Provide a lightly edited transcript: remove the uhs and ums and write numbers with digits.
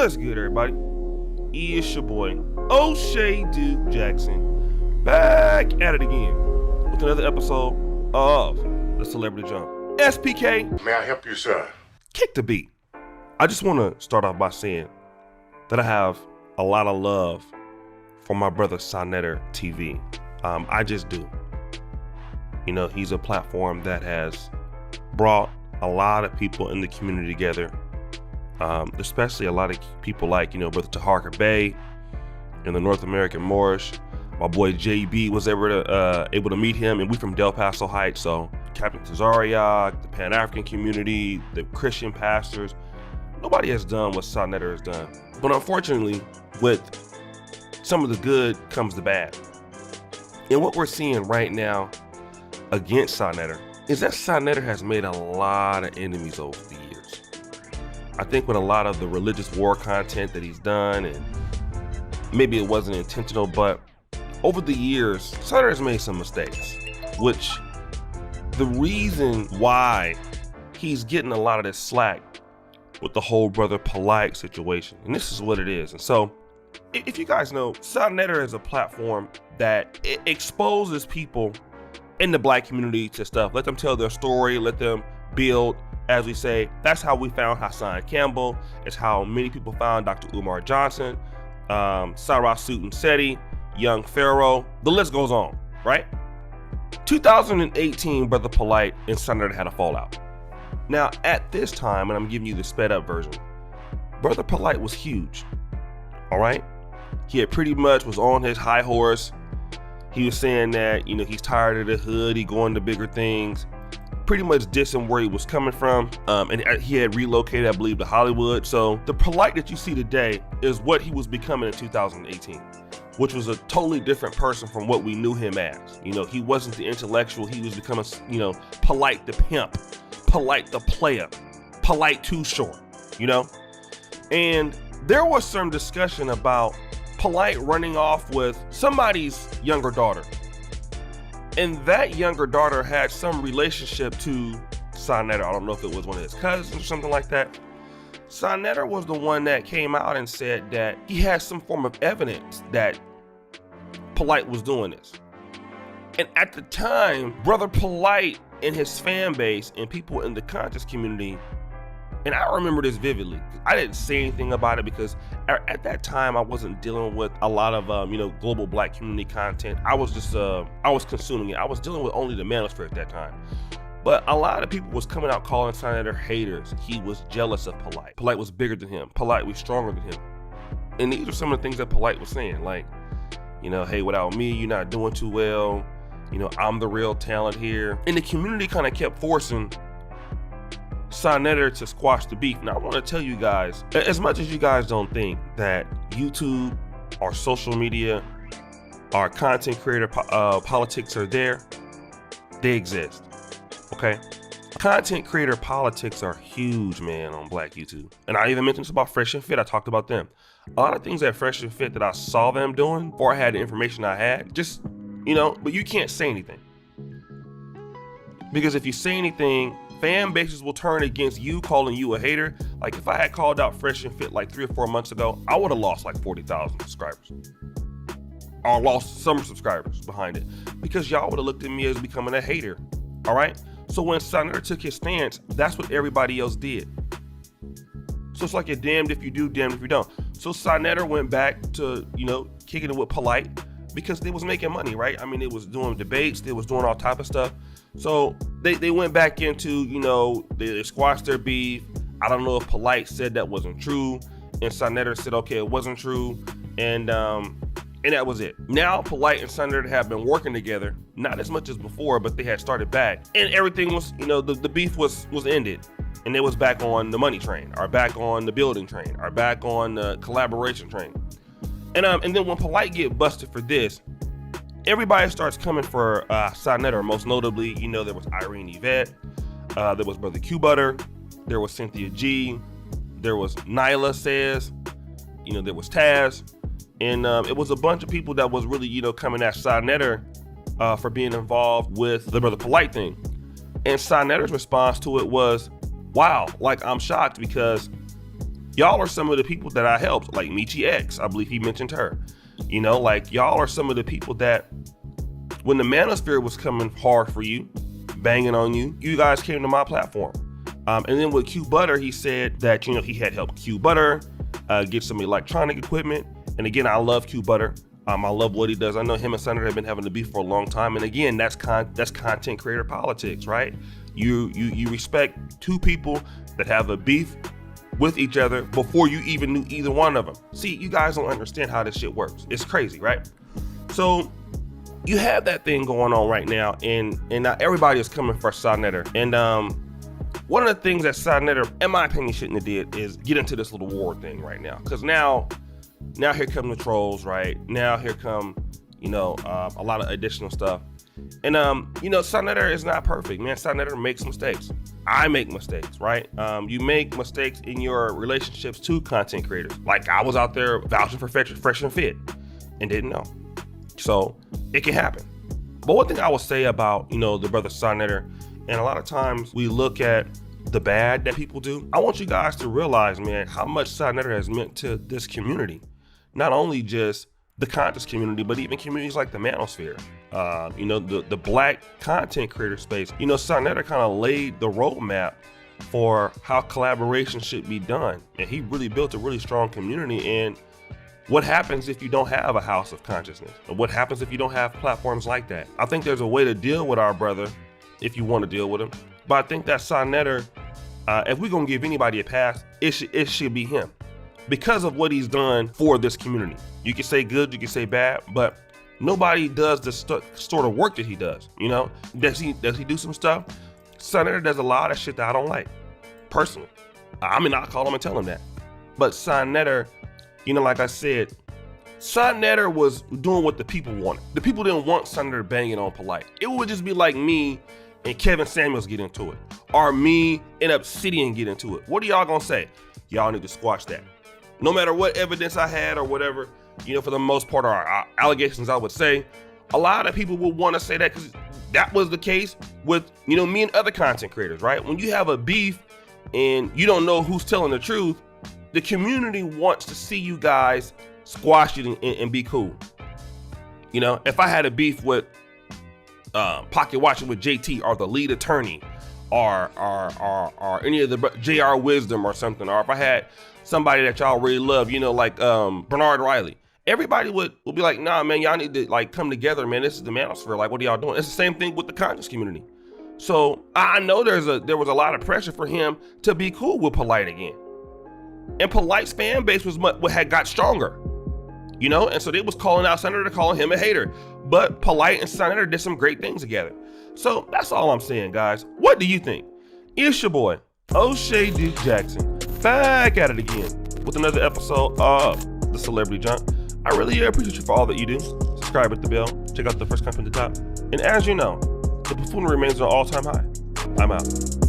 What's good, everybody? It's your boy, O'Shea Duke Jackson, back at it again with another episode of The Celebrity Jump. SPK. May I help you, sir? Kick the beat. I just want to start off by saying that I have a lot of love for my brother Sonetter TV. I just do. You know, he's a platform that has brought a lot of people in the community together. Especially a lot of people like, Brother Taharka Bay and the North American Moorish. My boy JB was able to meet him, and we from Del Paso Heights, so Captain Tazariak, the Pan-African community, the Christian pastors, nobody has done what Sonetter has done. But unfortunately, with some of the good comes the bad. And what we're seeing right now against Sonetter is that Sonetter has made a lot of enemies over the years. I think with a lot of the religious war content that he's done, and maybe it wasn't intentional, but over the years, Sonetter has made some mistakes, which the reason why he's getting a lot of this slack with the whole Brother Polight situation, and this is what it is. And so, if you guys know, Sonetter is a platform that exposes people in the black community to stuff. Let them tell their story, let them build. As we say, that's how we found Hassan Campbell. It's how many people found Dr. Umar Johnson, Sarah Sutin Seti, Young Pharaoh. The list goes on, right? 2018, Brother Polight and Sonetter had a fallout. Now, at this time, and I'm giving you the sped up version, Brother Polight was huge, all right? He had pretty much was on his high horse. He was saying that, he's tired of the hood, he going to bigger things. Pretty much dissing where he was coming from, and he had relocated, I believe, to Hollywood. So the Polight that you see today is what he was becoming in 2018, which was a totally different person from what we knew him as. He wasn't the intellectual. He was becoming, Polight the pimp, Polight the player, Polight too short, And there was some discussion about Polight running off with somebody's younger daughter. And that younger daughter had some relationship to Sonetter. I don't know if it was one of his cousins or something like that. Sonetter was the one that came out and said that he had some form of evidence that Polight was doing this. And at the time, Brother Polight and his fan base and people in the conscious community, and I remember this vividly. I didn't say anything about it because at that time I wasn't dealing with a lot of global black community content. I was just I was consuming it. I was dealing with only the manosphere at that time. But a lot of people was coming out calling Sonetter haters. He was jealous of Polight. Polight was bigger than him. Polight was stronger than him. And these are some of the things that Polight was saying, like, hey, without me, you're not doing too well. I'm the real talent here. And the community kind of kept forcing Sonetter to squash the beef. Now I want to tell you guys, as much as you guys don't think that YouTube or social media or content creator politics are there, they exist. Okay, content creator politics are huge, man, on Black YouTube. And I even mentioned this about Fresh and Fit. I talked about them. A lot of things at Fresh and Fit that I saw them doing, or I had the information I had, just but you can't say anything, because if you say anything, fan bases will turn against you, calling you a hater. Like if I had called out Fresh and Fit like 3 or 4 months ago, I would have lost like 40,000 subscribers, or lost some subscribers behind it, because y'all would have looked at me as becoming a hater. All right. So when Sonetter took his stance, that's what everybody else did. So it's like you're damned if you do, damned if you don't. So Sonetter went back to, kicking it with Polight because they was making money, right? I mean, they was doing debates, they was doing all type of stuff. So they went back into, they squashed their beef. I don't know if Polight said that wasn't true, and Sonetter said, okay, it wasn't true, and that was it. Now Polight and Sonetter have been working together, not as much as before, but they had started back, and everything was, the beef was ended, and they was back on the money train, or back on the building train, or back on the collaboration train. And then when Polight get busted for this, everybody starts coming for Sonetter. Most notably, there was Irene Yvette, there was Brother Q Butter, there was Cynthia G, there was Nyla Says, there was Taz, and it was a bunch of people that was really, coming at Sonetter for being involved with the Brother Polight thing. And Sonetter's response to it was, wow, like I'm shocked because Y'all are some of the people that I helped, like Michi X. I believe he mentioned her. You know, like y'all are some of the people that when the manosphere was coming hard for you, banging on you, you guys came to my platform. And then with Q Butter, he said that, you know, he had helped Q Butter get some electronic equipment. And again, I love Q Butter. I love what he does. I know him and Senator have been having a beef for a long time. And again, that's content creator politics, right? You respect two people that have a beef with each other before you even knew either one of them. See, you guys don't understand how this shit works. It's crazy, right? So you have that thing going on right now, and now everybody is coming for Senator. And one of the things that Senator, in my opinion, shouldn't have did is get into this little war thing right now. Because now here come the trolls, right? Now here come, you know, a lot of additional stuff. And, you know, Senator is not perfect, man. Senator makes mistakes. I make mistakes, right? You make mistakes in your relationships to content creators. Like I was out there vouching for Fresh and Fit and didn't know. So it can happen. But one thing I will say about, you know, the brother Senator, and a lot of times we look at the bad that people do. I want you guys to realize, man, how much Senator has meant to this community. Not only just the content community, but even communities like the manosphere. You know, the black content creator space. You know, Senator kind of laid the roadmap for how collaboration should be done. And he really built a really strong community. And what happens if you don't have a house of consciousness? Or what happens if you don't have platforms like that? I think there's a way to deal with our brother if you want to deal with him. But I think that Senator, if we're going to give anybody a pass, it should be him. Because of what he's done for this community. You can say good, you can say bad, but nobody does the sort of work that he does. You know, does he do some stuff? Senator does a lot of shit that I don't like, personally. I mean, I'll call him and tell him that. But Senator, you know, like I said, Senator was doing what the people wanted. The people didn't want Senator banging on Polight. It would just be like me and Kevin Samuels get into it, or me and Obsidian get into it. What are y'all gonna say? Y'all need to squash that. No matter what evidence I had or whatever, you know, for the most part, our allegations, I would say, a lot of people will want to say that because that was the case with, you know, me and other content creators, right? When you have a beef and you don't know who's telling the truth, the community wants to see you guys squash it and be cool. You know, if I had a beef with Pocket Watching with JT or the lead attorney or any of the JR Wisdom or something, or if I had somebody that y'all really love, you know, like Bernard Riley, everybody would be like, nah, man, y'all need to like come together, man. This is the manosphere. Like, what are y'all doing? It's the same thing with the conscious community. So I know there was a lot of pressure for him to be cool with Polight again. And Polight's fan base had got stronger, you know? And so they was calling out Senator, calling him a hater. But Polight and Senator did some great things together. So that's all I'm saying, guys. What do you think? It's your boy, O'Shea Duke Jackson, back at it again with another episode of The Celebrity Junk. I really appreciate you for all that you do. Subscribe, hit the bell, check out the first comment at the top. And as you know, the buffoonery remains an all-time high. I'm out.